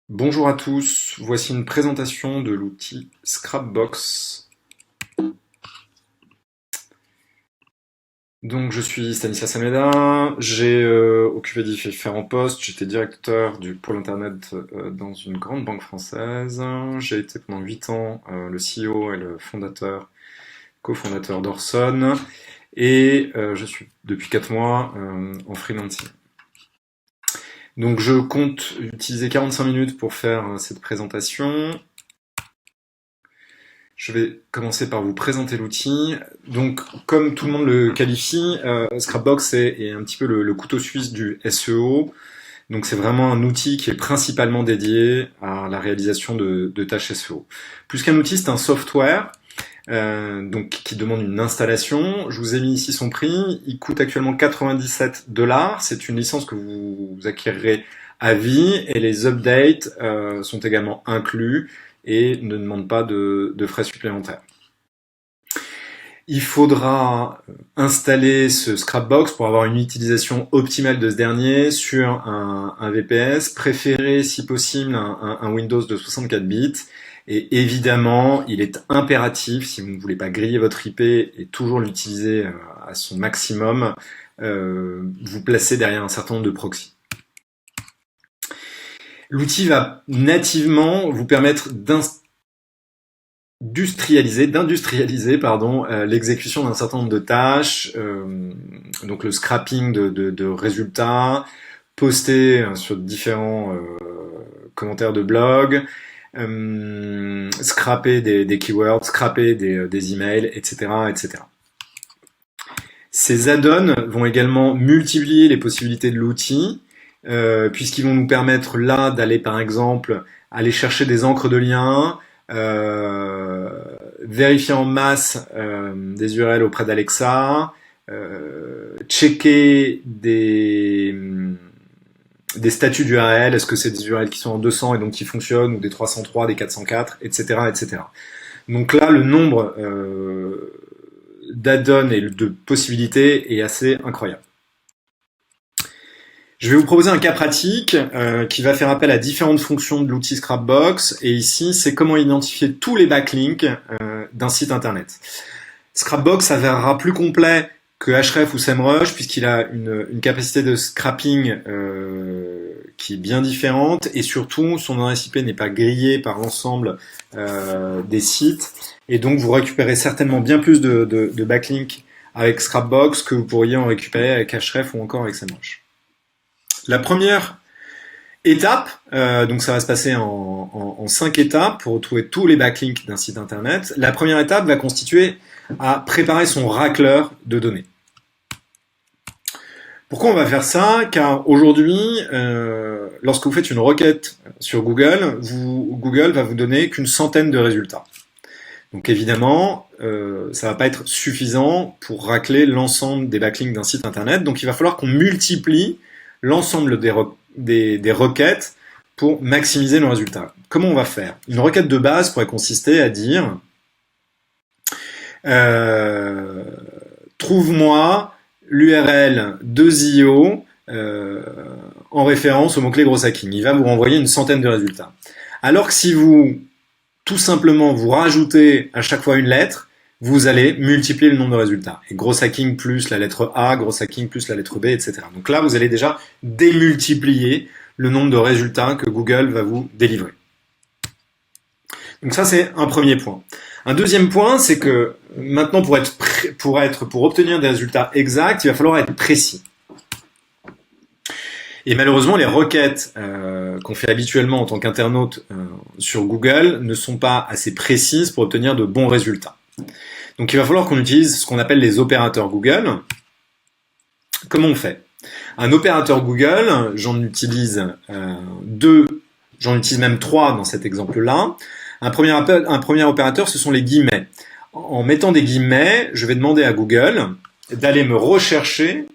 Bonjour à tous, voici une présentation de l'outil Scrapbox. Donc je suis Stanislas Almeida, j'ai occupé différents postes, j'étais directeur du pôle internet dans une grande banque française, j'ai été pendant 8 ans le CEO et le cofondateur d'Orson, et je suis depuis 4 mois en freelancing. Donc je compte utiliser 45 minutes pour faire cette présentation. Je vais commencer par vous présenter l'outil. Donc, comme tout le monde le qualifie, Scrapbox est un petit peu le couteau suisse du SEO. Donc, c'est vraiment un outil qui est principalement dédié à la réalisation de tâches SEO. Plus qu'un outil, c'est un software donc qui demande une installation. Je vous ai mis ici son prix. Il coûte actuellement 97 $. C'est une licence que vous acquérerez à vie et les updates sont également inclus et ne demandent pas de frais supplémentaires. Il faudra installer ce Scrapbox pour avoir une utilisation optimale de ce dernier sur un VPS, préféré si possible un Windows de 64 bits. Et évidemment, il est impératif, si vous ne voulez pas griller votre IP et toujours l'utiliser à son maximum, vous placez derrière un certain nombre de proxys. L'outil va nativement vous permettre d'industrialiser l'exécution d'un certain nombre de tâches, donc le scrapping de résultats, poster sur différents commentaires de blog, scraper des keywords, scraper des emails, etc., etc. Ces add-ons vont également multiplier les possibilités de l'outil, puisqu'ils vont nous permettre là d'aller par exemple aller chercher des encres de liens, vérifier en masse des URL auprès d'Alexa, checker des statuts d'URL, est-ce que c'est des URL qui sont en 200 et donc qui fonctionnent, ou des 303, des 404, etc., etc. Donc là, le nombre d'add-ons et de possibilités est assez incroyable. Je vais vous proposer un cas pratique qui va faire appel à différentes fonctions de l'outil Scrapbox. Et ici, c'est comment identifier tous les backlinks d'un site internet. Scrapbox s'avérera plus complet que Ahrefs ou SEMrush puisqu'il a une capacité de scrapping qui est bien différente. Et surtout, son adresse IP n'est pas grillé par l'ensemble des sites. Et donc, vous récupérez certainement bien plus de backlinks avec Scrapbox que vous pourriez en récupérer avec Ahrefs ou encore avec SEMrush. La première étape, donc ça va se passer en 5 étapes pour retrouver tous les backlinks d'un site internet. La première étape va constituer à préparer son racleur de données. Pourquoi on va faire ça? Car aujourd'hui, lorsque vous faites une requête sur Google, Google va vous donner qu'une centaine de résultats. Donc évidemment, ça va pas être suffisant pour racler l'ensemble des backlinks d'un site internet. Donc il va falloir qu'on multiplie l'ensemble des requêtes pour maximiser le résultat. Comment on va faire? Une requête de base pourrait consister à dire trouve-moi l'URL de Zio en référence au mot-clé gros hacking. Il va vous renvoyer une centaine de résultats. Alors que si vous, tout simplement, vous rajoutez à chaque fois une lettre, vous allez multiplier le nombre de résultats. Et gros hacking plus la lettre A, gros hacking plus la lettre B, etc. Donc là, vous allez déjà démultiplier le nombre de résultats que Google va vous délivrer. Donc ça, c'est un premier point. Un deuxième point, c'est que maintenant, pour obtenir des résultats exacts, il va falloir être précis. Et malheureusement, les requêtes qu'on fait habituellement en tant qu'internaute sur Google ne sont pas assez précises pour obtenir de bons résultats. Donc il va falloir qu'on utilise ce qu'on appelle les opérateurs Google. Comment on fait? Un opérateur Google, j'en utilise j'en utilise même 3 dans cet exemple-là. Un premier opérateur, ce sont les guillemets. En mettant des guillemets, je vais demander à Google d'aller me rechercher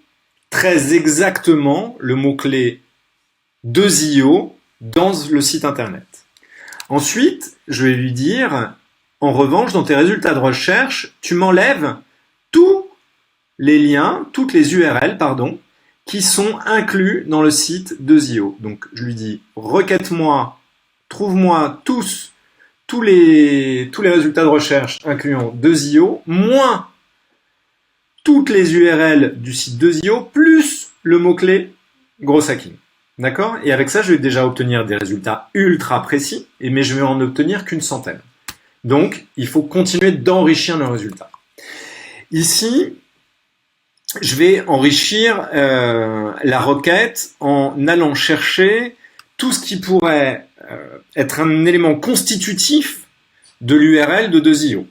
très exactement le mot-clé de Zio dans le site internet. Ensuite, je vais lui dire, en revanche, dans tes résultats de recherche, tu m'enlèves tous les liens, toutes les URL, pardon, qui sont inclus dans le site de Zio. Donc, je lui dis, requête-moi, trouve-moi tous les résultats de recherche incluant de Zio, moins toutes les URL du site de Zio, plus le mot-clé gros hacking. D'accord? Et avec ça, je vais déjà obtenir des résultats ultra précis, mais je vais en obtenir qu'une centaine. Donc, il faut continuer d'enrichir nos résultats. Ici, je vais enrichir la requête en allant chercher tout ce qui pourrait être un élément constitutif de l'URL de Zio.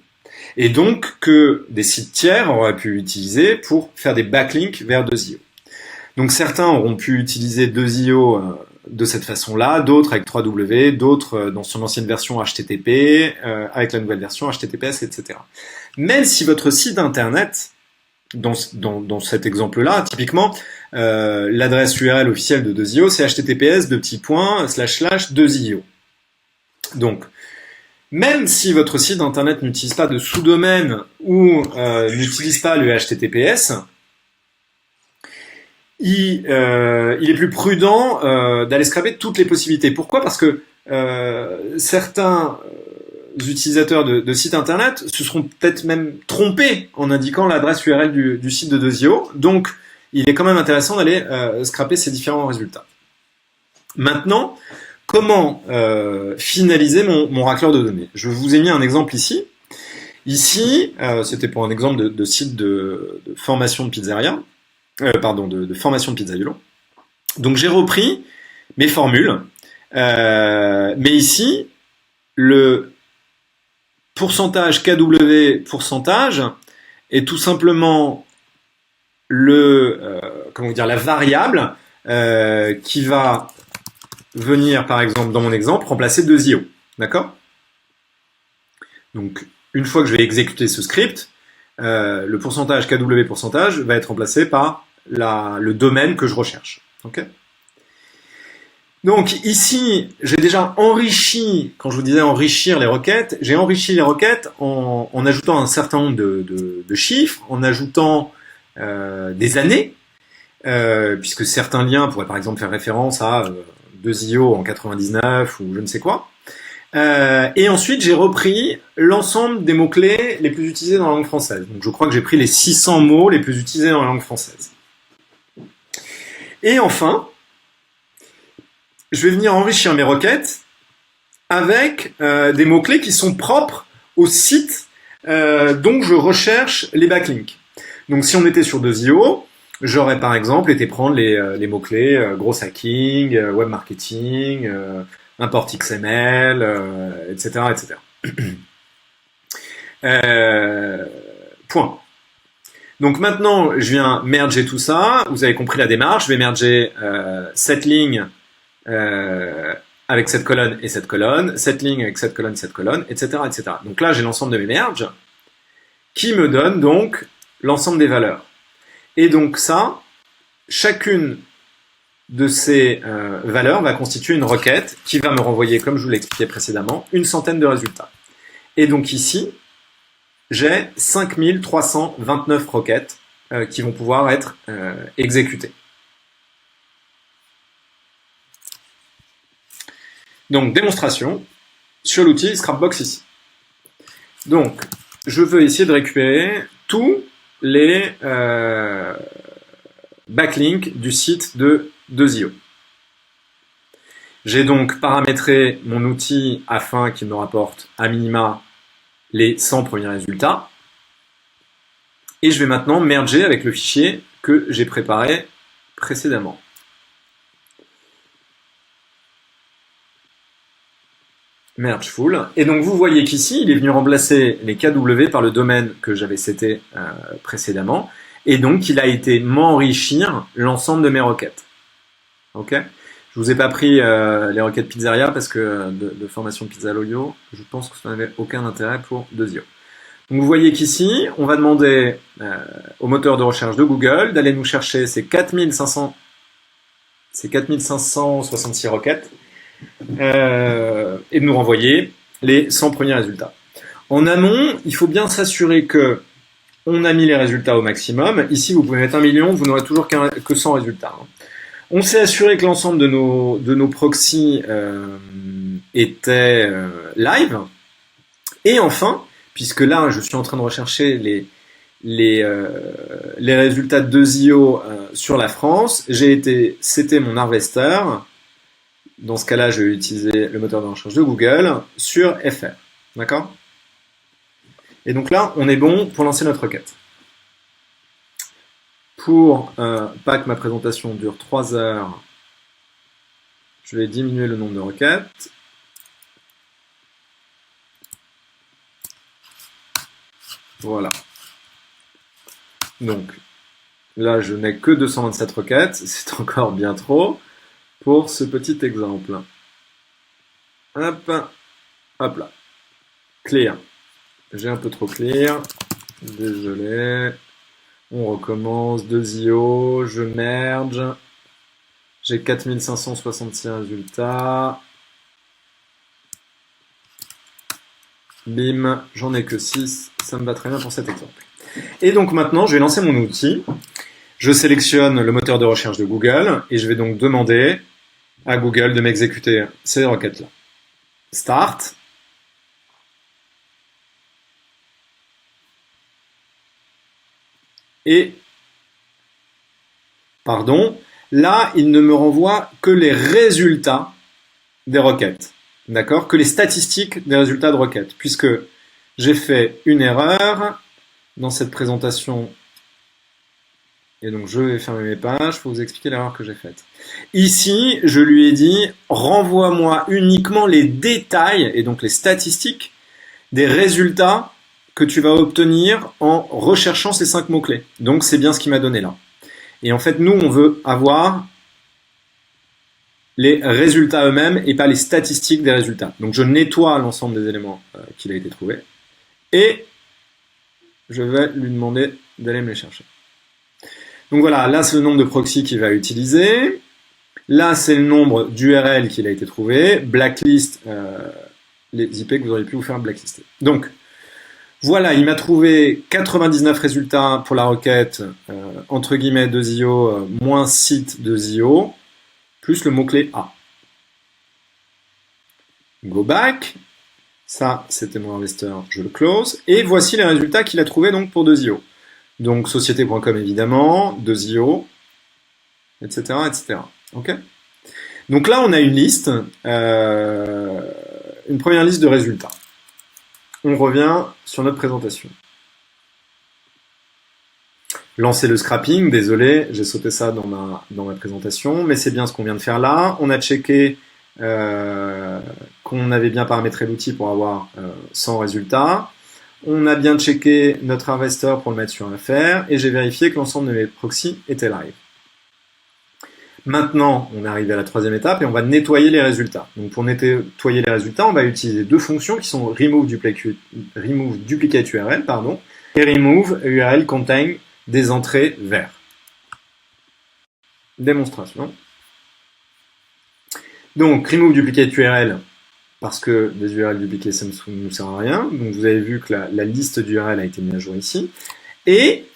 Et donc que des sites tiers auraient pu utiliser pour faire des backlinks vers Zio. Donc certains auront pu utiliser Zio de cette façon-là, d'autres avec 3W, d'autres dans son ancienne version HTTP, avec la nouvelle version HTTPS, etc. Même si votre site internet, dans cet exemple-là, typiquement, l'adresse URL officielle de Zio, c'est https://2zio. Donc, même si votre site internet n'utilise pas de sous-domaine ou n'utilise pas le HTTPS, il est plus prudent d'aller scraper toutes les possibilités. Pourquoi? Parce que certains utilisateurs de sites internet se seront peut-être même trompés en indiquant l'adresse URL du site de Zio. Donc, il est quand même intéressant d'aller scraper ces différents résultats. Maintenant, comment finaliser mon racleur de données? Je vous ai mis un exemple ici. Ici, c'était pour un exemple de site de formation de pizzeria, de formation de pizzaïolo. Donc j'ai repris mes formules, mais ici, le pourcentage KW pourcentage est tout simplement la variable qui va venir, par exemple, dans mon exemple, remplacer Zio. D'accord? Donc, une fois que je vais exécuter ce script, le pourcentage KW pourcentage va être remplacé par le domaine que je recherche. Okay? Donc ici, j'ai déjà enrichi, quand je vous disais enrichir les requêtes, j'ai enrichi les requêtes en ajoutant un certain nombre de chiffres, en ajoutant des années, puisque certains liens pourraient par exemple faire référence à Zio en 99 ou je ne sais quoi. Et ensuite, j'ai repris l'ensemble des mots-clés les plus utilisés dans la langue française. Donc je crois que j'ai pris les 600 mots les plus utilisés dans la langue française. Et enfin, je vais venir enrichir mes requêtes avec des mots-clés qui sont propres au site dont je recherche les backlinks. Donc si on était sur Zio, j'aurais par exemple été prendre les mots-clés gros hacking, web marketing, import XML, etc. etc. Point. Donc maintenant, je viens merger tout ça. Vous avez compris la démarche. Je vais merger cette ligne avec cette colonne et cette colonne, cette ligne avec cette colonne, etc., etc. Donc là, j'ai l'ensemble de mes merges qui me donne donc l'ensemble des valeurs. Et donc ça, chacune de ces valeurs va constituer une requête qui va me renvoyer, comme je vous l'expliquais précédemment, une centaine de résultats. Et donc ici, j'ai 5329 requêtes qui vont pouvoir être exécutées. Donc, démonstration sur l'outil Scrapbox ici. Donc, je veux essayer de récupérer tous les backlinks du site de Zio. J'ai donc paramétré mon outil afin qu'il me rapporte à minima les 100 premiers résultats. Et je vais maintenant merger avec le fichier que j'ai préparé précédemment. Merge full. Et donc vous voyez qu'ici, il est venu remplacer les KW par le domaine que j'avais seté précédemment. Et donc il a été m'enrichir l'ensemble de mes requêtes. Ok? Je vous ai pas pris les requêtes pizzeria parce que de formation pizzaïolo, je pense que ça n'avait aucun intérêt pour Zio. Donc vous voyez qu'ici, on va demander au moteur de recherche de Google d'aller nous chercher ces 4566 requêtes et de nous renvoyer les 100 premiers résultats. En amont, il faut bien s'assurer que on a mis les résultats au maximum. Ici, vous pouvez mettre 1 million, vous n'aurez toujours que 100 résultats. On s'est assuré que l'ensemble de nos proxys étaient live. Et enfin, puisque là, je suis en train de rechercher les résultats de 2IO sur la France, c'était mon harvester. Dans ce cas-là, je vais utiliser le moteur de recherche de Google sur FR. D'accord ? Et donc là, on est bon pour lancer notre requête. Pour pas que ma présentation dure 3 heures, je vais diminuer le nombre de requêtes. Voilà. Donc, là, je n'ai que 227 requêtes. C'est encore bien trop pour ce petit exemple. Hop, hop là. Clear. J'ai un peu trop clear. Désolé. On recommence. 2IO. Je merge. J'ai 4566 résultats. Bim. J'en ai que 6. Ça me va très bien pour cet exemple. Et donc maintenant, je vais lancer mon outil. Je sélectionne le moteur de recherche de Google et je vais donc demander à Google de m'exécuter ces requêtes-là. Start. Et, pardon, là, il ne me renvoie que les résultats des requêtes. D'accord ? Que les statistiques des résultats de requêtes. Puisque j'ai fait une erreur dans cette présentation. Et donc, je vais fermer mes pages pour vous expliquer l'erreur que j'ai faite. Ici, je lui ai dit, renvoie-moi uniquement les détails, et donc les statistiques, des résultats que tu vas obtenir en recherchant ces 5 mots-clés. Donc, c'est bien ce qu'il m'a donné là. Et en fait, nous, on veut avoir les résultats eux-mêmes et pas les statistiques des résultats. Donc, je nettoie l'ensemble des éléments qu'il a été trouvé. Et je vais lui demander d'aller me les chercher. Donc voilà, là c'est le nombre de proxys qu'il va utiliser. Là c'est le nombre d'URL qu'il a été trouvé. Blacklist, les IP que vous auriez pu vous faire blacklister. Donc voilà, il m'a trouvé 99 résultats pour la requête entre guillemets 2IO moins site 2IO plus le mot-clé A. Go back. Ça, c'était mon harvester, je le close. Et voici les résultats qu'il a trouvés donc pour 2IO. Donc société.com évidemment, 2IO, etc., etc. Ok ? Donc là, on a une liste, une première liste de résultats. On revient sur notre présentation. Lancer le scrapping, désolé, j'ai sauté ça dans ma présentation, mais c'est bien ce qu'on vient de faire là. On a checké qu'on avait bien paramétré l'outil pour avoir 100 résultats. On a bien checké notre harvester pour le mettre sur FR et j'ai vérifié que l'ensemble de mes proxys étaient live. Maintenant, on est arrivé à la troisième étape et on va nettoyer les résultats. Donc pour nettoyer les résultats, on va utiliser deux fonctions qui sont remove duplicate URL et remove URL contain des entrées vers. Démonstration. Donc remove duplicate URL, parce que des URL dupliquées, ça ne nous sert à rien. Donc vous avez vu que la liste d'URL a été mise à jour ici. Et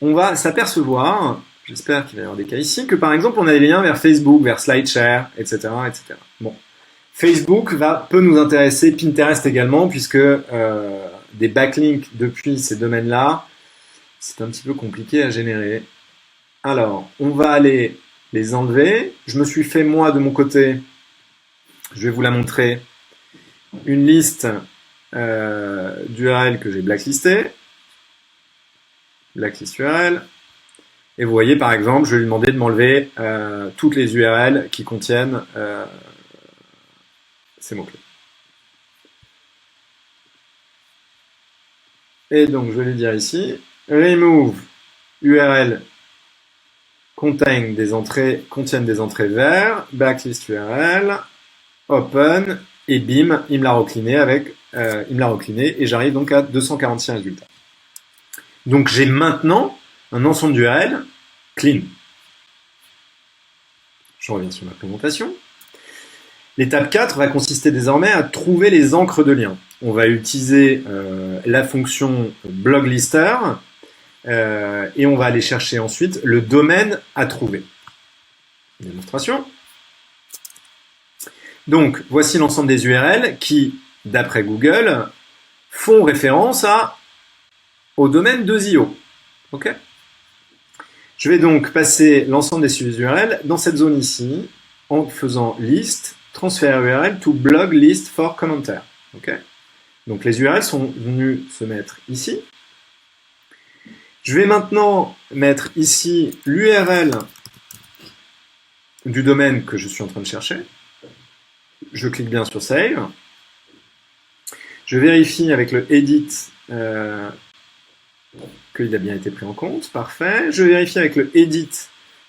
on va s'apercevoir, j'espère qu'il va y avoir des cas ici, que par exemple on a des liens vers Facebook, vers SlideShare, etc. etc. Bon. Facebook peut nous intéresser, Pinterest également, puisque des backlinks depuis ces domaines-là, c'est un petit peu compliqué à générer. Alors, on va aller les enlever. Je me suis fait, moi, de mon côté, je vais vous la montrer, une liste d'URL que j'ai blacklistées. Blacklist URL. Et vous voyez, par exemple, je vais lui demander de m'enlever toutes les URL qui contiennent ces mots-clés. Et donc, je vais lui dire ici, remove URL contiennent des entrées vers, blacklist URL, open, et bim, il me l'a recliné et j'arrive donc à 246 résultats. Donc j'ai maintenant un ensemble d'URL clean. Je reviens sur ma présentation. L'étape 4 va consister désormais à trouver les encres de liens. On va utiliser la fonction bloglister et on va aller chercher ensuite le domaine à trouver. Démonstration. Donc, voici l'ensemble des URL qui, d'après Google, font référence au domaine de Zio. Okay. Je vais donc passer l'ensemble des URL dans cette zone ici en faisant list, transfert URL to blog list for commentaire. Okay. Donc les URL sont venus se mettre ici. Je vais maintenant mettre ici l'URL du domaine que je suis en train de chercher. Je clique bien sur Save. Je vérifie avec le Edit qu'il a bien été pris en compte. Parfait. Je vérifie avec le Edit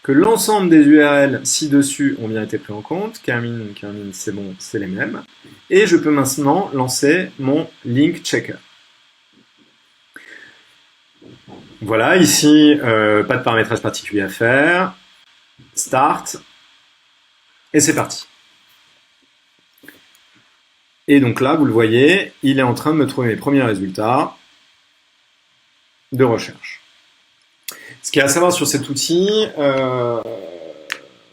que l'ensemble des URL ci-dessus ont bien été pris en compte. Carmine, c'est bon, c'est les mêmes. Et je peux maintenant lancer mon link checker. Voilà, ici, pas de paramétrage particulier à faire. Start. Et c'est parti. Et donc là, vous le voyez, il est en train de me trouver mes premiers résultats de recherche. Ce qu'il y a à savoir sur cet outil,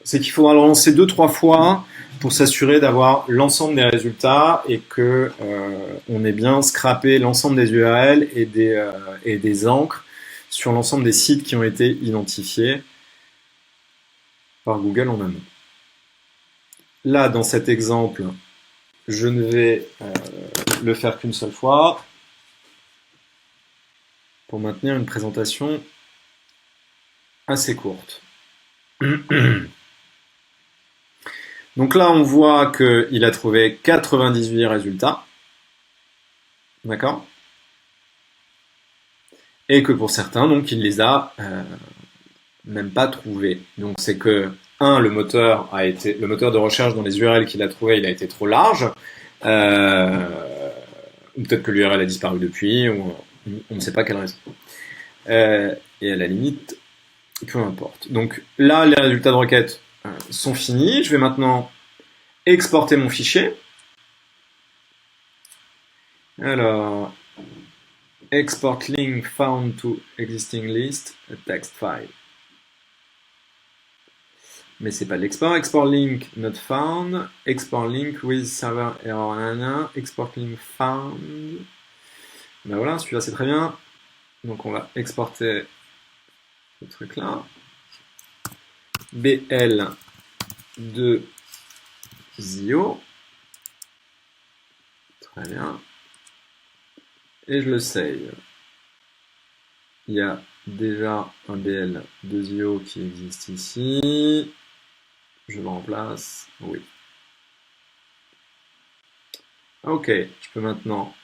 c'est qu'il faudra le lancer 2-3 fois pour s'assurer d'avoir l'ensemble des résultats et que on ait bien scrappé l'ensemble des URL et des encres sur l'ensemble des sites qui ont été identifiés par Google en amont. Là, dans cet exemple, je ne vais le faire qu'une seule fois pour maintenir une présentation assez courte. Donc là, on voit qu'il a trouvé 98 résultats. D'accord ? Et que pour certains, donc, il les a même pas trouvés. Donc c'est que le moteur de recherche dans les URL qu'il a trouvé, il a été trop large, ou peut-être que l'URL a disparu depuis, ou on ne sait pas quelle raison. Et à la limite, peu importe. Donc là, les résultats de requête sont finis. Je vais maintenant exporter mon fichier. Alors, export link found to existing list, a text file. Mais c'est pas l'export. Export link not found. Export link with server error nana. Export link found. Ben voilà, celui-là c'est très bien. Donc on va exporter ce truc-là. BL de Zio. Très bien. Et je le save. Il y a déjà un BL de Zio qui existe ici. Je le remplace. Oui. Ok, je peux maintenant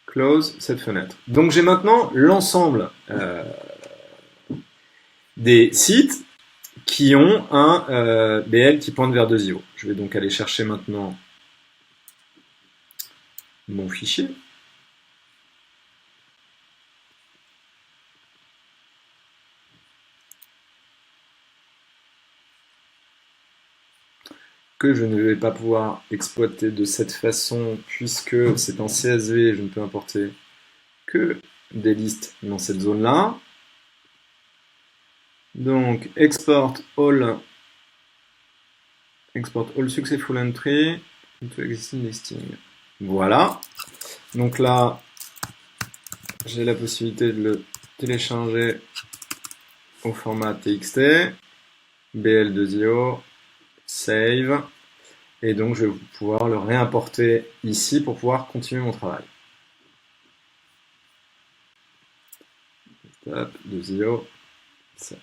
close cette fenêtre. Donc j'ai maintenant l'ensemble des sites qui ont un BL qui pointe vers 2IO. Je vais donc aller chercher maintenant mon fichier. Que je ne vais pas pouvoir exploiter de cette façon puisque c'est en CSV et je ne peux importer que des listes dans cette zone-là. Donc, export all successful entry into existing listing. Voilà. Donc là, j'ai la possibilité de le télécharger au format TXT, BL2IO, save, et donc je vais pouvoir le réimporter ici pour pouvoir continuer mon travail. Stop, 2IO, save.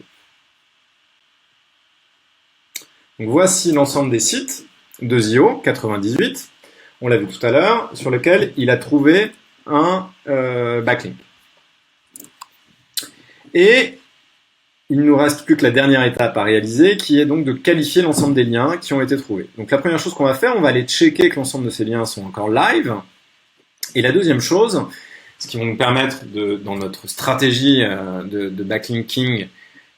Donc voici l'ensemble des sites de Zio, 98, on l'a vu tout à l'heure, sur lequel il a trouvé un backlink. Et il ne nous reste plus que la dernière étape à réaliser, qui est donc de qualifier l'ensemble des liens qui ont été trouvés. Donc la première chose qu'on va faire, on va aller checker que l'ensemble de ces liens sont encore live. Et la deuxième chose, ce qui va nous permettre, dans notre stratégie de backlinking,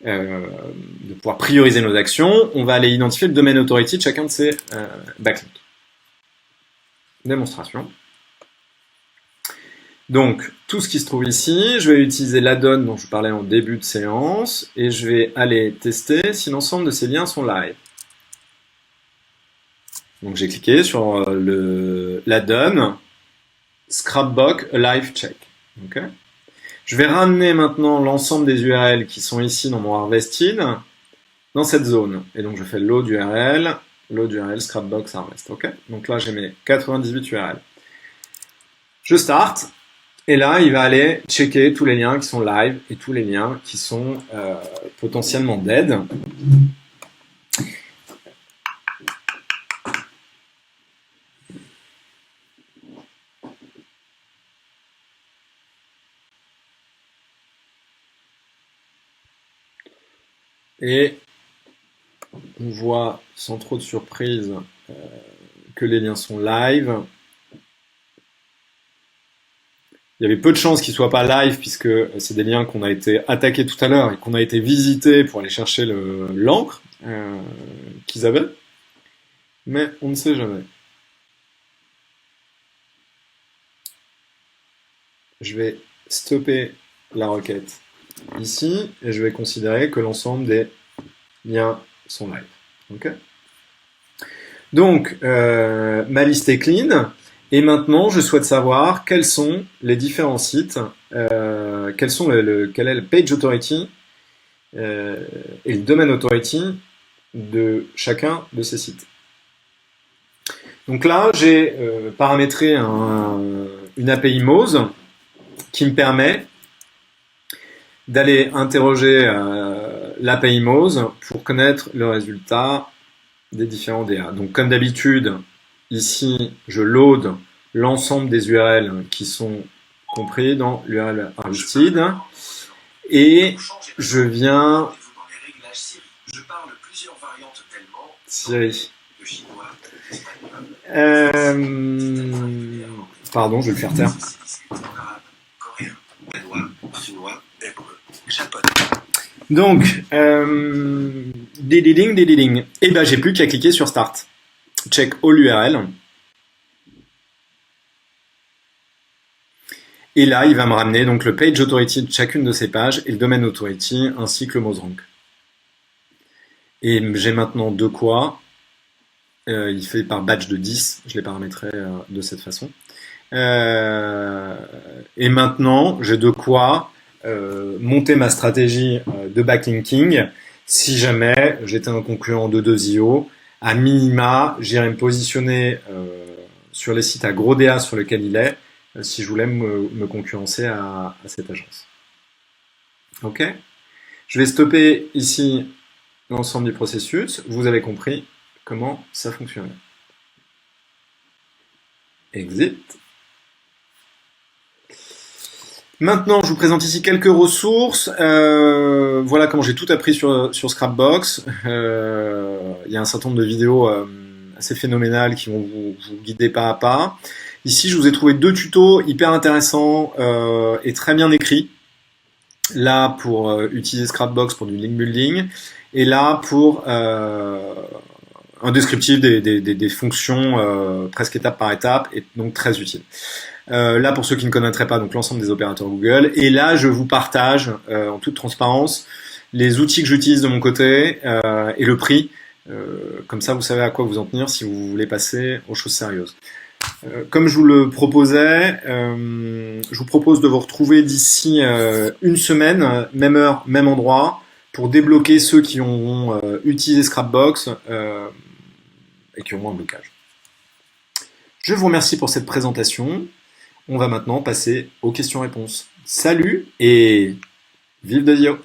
de pouvoir prioriser nos actions, on va aller identifier le domaine authority de chacun de ces backlinks. Démonstration. Donc, tout ce qui se trouve ici, je vais utiliser l'add-on dont je parlais en début de séance, et je vais aller tester si l'ensemble de ces liens sont live. Donc j'ai cliqué sur l'add-on Scrapbox Live Check. Okay. Je vais ramener maintenant l'ensemble des URL qui sont ici dans mon Harvested dans cette zone. Et donc je fais load URL Scrapbox Harvest. Okay. Donc là j'ai mes 98 URL. Je start. Et là, il va aller checker tous les liens qui sont live et tous les liens qui sont potentiellement dead. Et on voit sans trop de surprise que les liens sont live. Il y avait peu de chances qu'ils ne soient pas live puisque c'est des liens qu'on a été attaqués tout à l'heure et qu'on a été visités pour aller chercher l'encre qu'ils avaient. Mais on ne sait jamais. Je vais stopper la requête ici et je vais considérer que l'ensemble des liens sont live. Okay. Donc, ma liste est clean. Et maintenant, je souhaite savoir quels sont les différents sites, quel est le page authority et le domain authority de chacun de ces sites. Donc là, j'ai paramétré une API Moz qui me permet d'aller interroger l'API Moz pour connaître le résultat des différents DA. Donc comme d'habitude, ici, je load l'ensemble des URL qui sont compris dans l'URL Harvested et je viens Siri. Pardon, je vais le faire taire. Donc, deleting. Et ben, j'ai plus qu'à cliquer sur Start. Check all URL. Et là, il va me ramener donc le page authority de chacune de ces pages et le domaine authority ainsi que le MozRank. Et j'ai maintenant de quoi. Il fait par batch de 10. Je l'ai paramétré de cette façon. Et maintenant, j'ai de quoi monter ma stratégie de backlinking si jamais j'étais un concurrent de 2IO. À minima, j'irais me positionner sur les sites à gros DA sur lesquels il est si je voulais me concurrencer à cette agence. Ok. Je vais stopper ici l'ensemble du processus. Vous avez compris comment ça fonctionnait. Exit. Maintenant, je vous présente ici quelques ressources. Voilà comment j'ai tout appris sur Scrapbox. Il y a un certain nombre de vidéos assez phénoménales qui vont vous guider pas à pas. Ici, je vous ai trouvé 2 tutos hyper intéressants et très bien écrits. Là, pour utiliser Scrapbox pour du link building. Et là, pour un descriptif des fonctions presque étape par étape et donc très utile. Là, pour ceux qui ne connaîtraient pas, donc l'ensemble des opérateurs Google. Et là, je vous partage en toute transparence les outils que j'utilise de mon côté et le prix. Comme ça, vous savez à quoi vous en tenir si vous voulez passer aux choses sérieuses. Comme je vous le proposais, je vous propose de vous retrouver d'ici une semaine, même heure, même endroit, pour débloquer ceux qui ont utilisé Scrapbox et qui ont un blocage. Je vous remercie pour cette présentation. On va maintenant passer aux questions-réponses. Salut et vive 2IO!